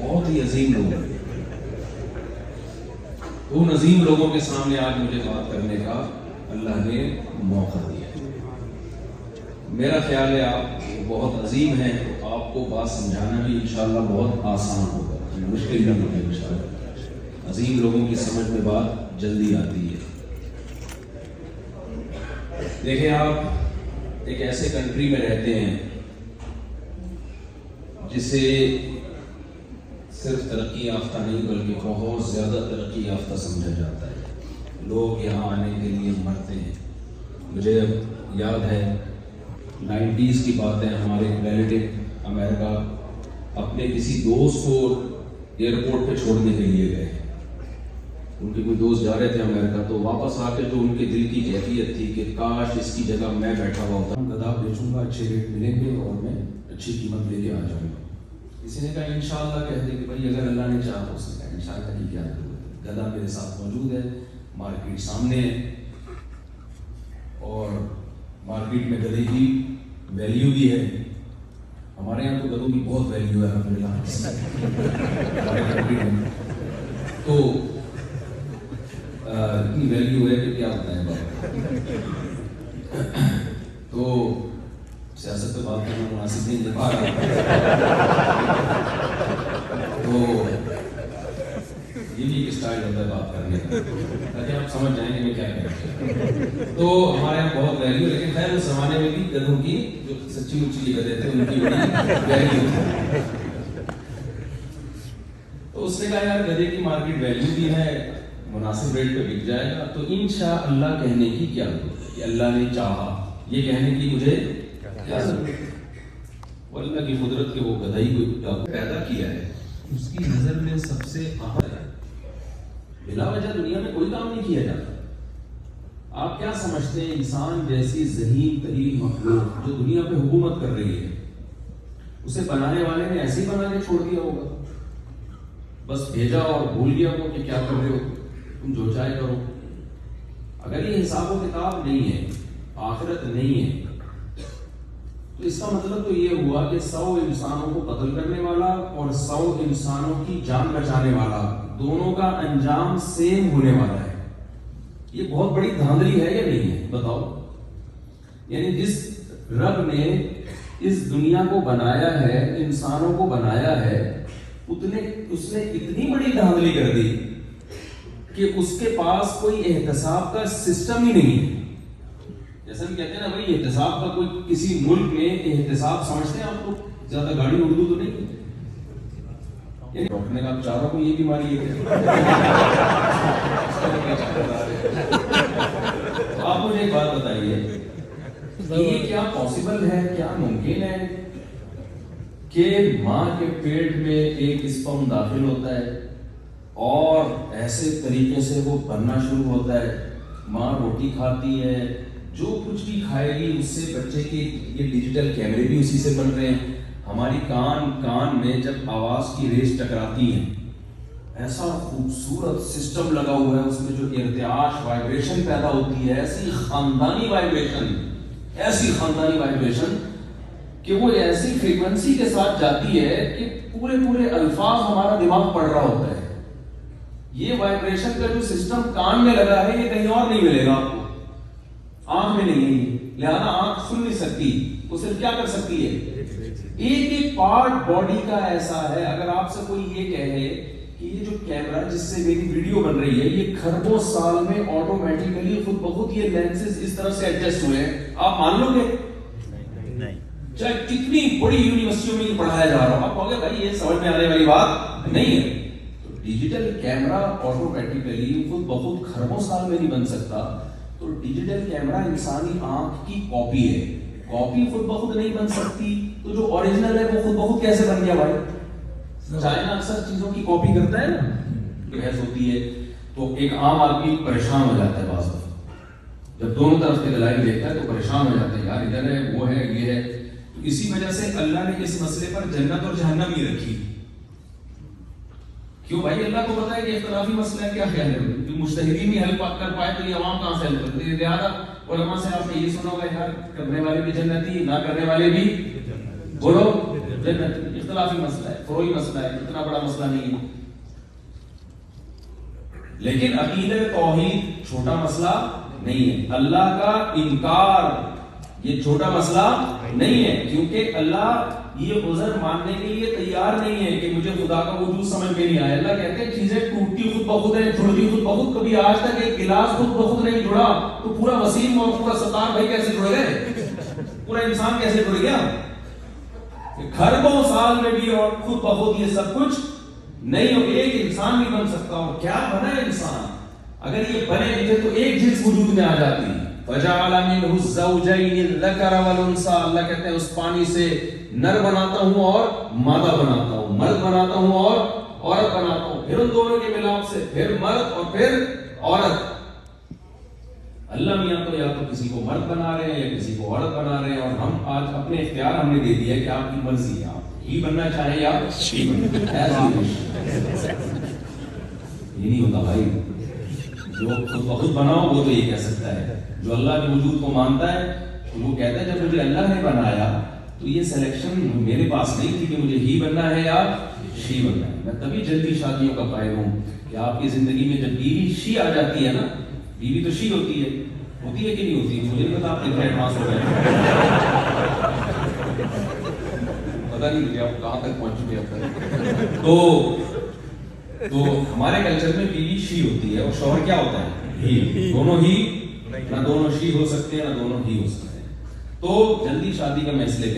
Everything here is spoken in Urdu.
بہت ہی عظیم لوگ ہیں. ان عظیم لوگوں کے سامنے آج مجھے بات کرنے کا اللہ نے موقع دیا. میرا خیال ہے آپ بہت عظیم ہیں تو آپ کو بات سمجھانا بھی انشاءاللہ بہت آسان ہوگا, مشکل نہیں ہوگا انشاءاللہ. عظیم لوگوں کی سمجھ میں بات جلدی آتی ہے. دیکھیں, آپ ایک ایسے کنٹری میں رہتے ہیں جسے صرف ترقی یافتہ نہیں بلکہ بہت زیادہ ترقی یافتہ سمجھا جاتا ہے. لوگ یہاں آنے کے لیے مرتے ہیں. مجھے یاد ہے 90s کی بات ہے, ہمارے ریلیٹیو امریکہ اپنے کسی دوست کو ایئرپورٹ پہ چھوڑنے کے لیے گئے. ان کے کوئی دوست جا رہے تھے امریکہ, تو واپس آ کے جو ان کے دل کی کیفیت تھی کہ کاش اس کی جگہ میں بیٹھا ہوا ہوتا. گدھا بیچوں گا, اچھے ریٹ ملیں گے اور میں اچھی قیمت لے کے آ جاؤں گا. کسی نے کہا انشاءاللہ کہتے کہ بھائی اگر اللہ نے چاہا تو اس نے کہا انشاءاللہ کی کیا ضرورت ہے. گدھا میرے ساتھ موجود ہے, مارکیٹ سامنے ہے اور مارکیٹ میں گدھے کی ویلیو بھی ہے. ہمارے یہاں تو گدھوں کی بہت ویلیو ہے الحمدللہ ہمارے کنٹری میں. تو اتنی ویلیو ہے کہ کیا بتائیں بات. تو سیاست پہ بات کرنا مناسب نہیں دے پا رہا. تو یہ بھی ایک اسٹائل ہوتا ہے بات کرنے کا تاکہ آپ سمجھ جائیں کہ میں کیا کہہ رہا ہوں. تو ہمارے یہاں بہت ویلیو, لیکن خیر اس زمانے میں بھی گدھوں کی جو سچی مچی گدھے تھے ان کی بڑی ویلیو تھی. تو اس نے کہا یار گدھے کی مارکیٹ ویلیو بھی ہے, مناسب ریٹ پہ بک جائے گا, تو انشاءاللہ کہنے کی کیا ضرورت ہے کہ اللہ نے چاہا, یہ کہنے کی مجھے کیا ضرورت ہے. وہ اللہ کی قدرت کے وہ گدھائی کو پیدا کیا ہے, اس کی نظر میں سب سے اہم ہے. بلا وجہ دنیا میں کوئی کام نہیں کیا جاتا. آپ کیا سمجھتے ہیں انسان جیسی ذہین ترین مخلوق جو دنیا پہ حکومت کر رہی ہے, اسے بنانے والے نے ایسے ہی بنا کے چھوڑ دیا ہوگا, بس بھیجا اور بھول گیا وہ کہ کیا کر رہے ہو تم, جو چاہے کرو. اگر یہ حساب و کتاب نہیں ہے, آخرت نہیں ہے, تو اس کا مطلب تو یہ ہوا کہ 100 انسانوں کو قتل کرنے والا اور 100 انسانوں کی جان بچانے والا دونوں کا انجام سیم ہونے والا ہے. یہ بہت بڑی دھاندلی ہے یا نہیں ہے بتاؤ. یعنی جس رب نے اس دنیا کو بنایا ہے, انسانوں کو بنایا ہے, اس نے اتنی بڑی دھاندلی کر دی کہ اس کے پاس کوئی احتساب کا سسٹم ہی نہیں ہے. جیسا کہ کہتے ہیں نا بھائی احتساب کا کوئی کسی ملک میں احتساب سمجھتے ہیں آپ کو, زیادہ گاڑی اردو تو نہیں ہے. ڈاکٹر نے کہا چاروں کو یہ بیماری ہے. آپ مجھے ایک بات بتائیے کہ یہ کیا پاسبل ہے, کیا ممکن ہے کہ ماں کے پیٹ میں ایک اسپرم داخل ہوتا ہے اور ایسے طریقے سے وہ بننا شروع ہوتا ہے, ماں روٹی کھاتی ہے, جو کچھ بھی کھائے گی اس سے بچے کے, یہ ڈیجیٹل کیمرے بھی اسی سے بن رہے ہیں. ہماری کان میں جب آواز کی ریز ٹکراتی ہیں ایسا خوبصورت سسٹم لگا ہوا ہے, اس میں جو ارتعاش وائبریشن پیدا ہوتی ہے, ایسی خاندانی وائبریشن کہ وہ ایسی فریکوینسی کے ساتھ جاتی ہے کہ پورے الفاظ ہمارا دماغ پڑھ رہا ہوتا ہے. یہ وائبریشن کا جو سسٹم کان میں لگا ہے یہ کہیں اور نہیں ملے گا آپ کو, آنکھ میں نہیں ہے, لہذا آنکھ سن نہیں سکتی, وہ صرف کیا کر سکتی ہے, ایک پارٹ باڈی کا ایسا ہے. اگر آپ سے کوئی یہ کہے کہ یہ جو کیمرہ جس سے میری ویڈیو بن رہی ہے یہ کھربوں سال میں آٹومیٹیکلی خود بخود یہ لینسز اس طرح سے ایڈجسٹ ہوئے ہیں, آپ مان لو گے؟ چاہے کتنی بڑی یونیورسٹیوں میں پڑھایا جا رہا ہو, آپ کہو گے بھائی یہ سمجھ میں آنے والی بات نہیں ہے. تو ڈیجیٹل کیمرہ آٹومیٹیکلی خود بخود کھربوں سال میں نہیں بن سکتا. تو ڈیجیٹل کیمرہ انسانی آنکھ کی کاپی ہے, کاپی خود بخود نہیں بن سکتی, تو جو اوریجنل ہے وہ خود بخود کیسے بن گیا بھائی؟ چائنا اکثر چیزوں کی کاپی کرتا ہے نا, بحث ہوتی ہے, تو ایک عام آدمی پریشان ہو جاتا ہے بعض دفعہ جب دونوں طرف کے دلائل دیکھتا ہے, تو پریشان ہو جاتا ہے یار ادھر ہے وہ ہے یہ ہے. تو اسی وجہ سے اللہ نے اس مسئلے پر جنت اور جہنم ہی رکھی. کیوں بھائی؟ اللہ کو پتا ہے کہ اختلافی مسئلہ ہے, کیا خیال ہے, مجتہدین بھی حل کر پائے تو یہ عوام کہاں سے حل کرتے. لہٰذا علماء سے آپ نے یہ سنا ہوگا یار کرنے والے بھی جنتی, نہ کرنے والے بھی بولو جنتی. اختلافی مسئلہ ہے، فروعی مسئلہ ہے، اتنا بڑا مسئلہ نہیں ہے. لیکن عقیدہ توحید چھوٹا مسئلہ نہیں ہے. اللہ کا انکار یہ چھوٹا مسئلہ نہیں ہے، کیونکہ اللہ یہ عذر ماننے کے لیے تیار نہیں ہے کہ مجھے خدا کا وجود سمجھ میں نہیں آیا. اللہ کہتے ہیں چیزیں ٹوٹتی خود بخود ہیں، جڑتی خود بخود. کبھی آج تک ایک گلاس خود بخود نہیں جڑا تو پورا وسیم اور پورا ستار بھائی کیسے جڑ گئے؟ پورا انسان کیسے جڑ گیا؟ کھربوں سال میں بھی اور خود بخود یہ سب کچھ نہیں ہو. ایک انسان بھی بن سکتا ہو. کیا بنا ہے انسان؟ اگر یہ بنے نہیں تھے تو ایک جنس وجود میں آ جاتی. فَجَعَلَ مِنْهُ الزَّوْجَيْنِ الذَّكَرَ وَالْأُنثَىٰ. اللہ کہتے ہیں اس پانی سے نر بناتا ہوں اور مادہ بناتا ہوں، مرد بناتا ہوں اور عورت بناتا ہوں. پھر ان دونوں کے ملاپ سے پھر مرد اور پھر عورت. اللہ میاں تو یا تو کسی کو مرد بنا رہے ہیں یا کسی کو عورت بنا رہے ہیں، اور ہم آج اپنے اختیار ہم نے دے دیا ہے کہ آپ کی مرضی ہے، آپ ہی بننا چاہیں یا شی بننا. یہ نہیں ہوتا بھائی. جو خود بخود بناؤ وہ تو یہ کہہ سکتا ہے. جو اللہ کے وجود کو مانتا ہے تو وہ کہتا ہے جب مجھے اللہ نے بنایا تو یہ سلیکشن میرے پاس نہیں تھی کہ مجھے ہی بننا ہے یا شی بننا ہے. میں تبھی جلدی شادیوں کا قائل ہوں کہ آپ کی زندگی میں جب بیوی شی آ جاتی ہے نا، بیوی تو شی ہوتی ہے کہ نہیں ہوتی؟ مجھے نہیں پتا آپ کتنے ایڈوانس ہو گئے، پتا نہیں مجھے آپ کہاں تک پہنچ چکے اب تک. تو ہمارے کلچر میں بیوی شی ہوتی ہے اور شوہر کیا ہوتا ہے؟ ہی. دونوں ہی نہ دونوں شی ہو سکتے ہیں نہ دونوں ہی ہو سکتے ہیں. تو جلدی شادی کا میں اس لیے کہتا ہوں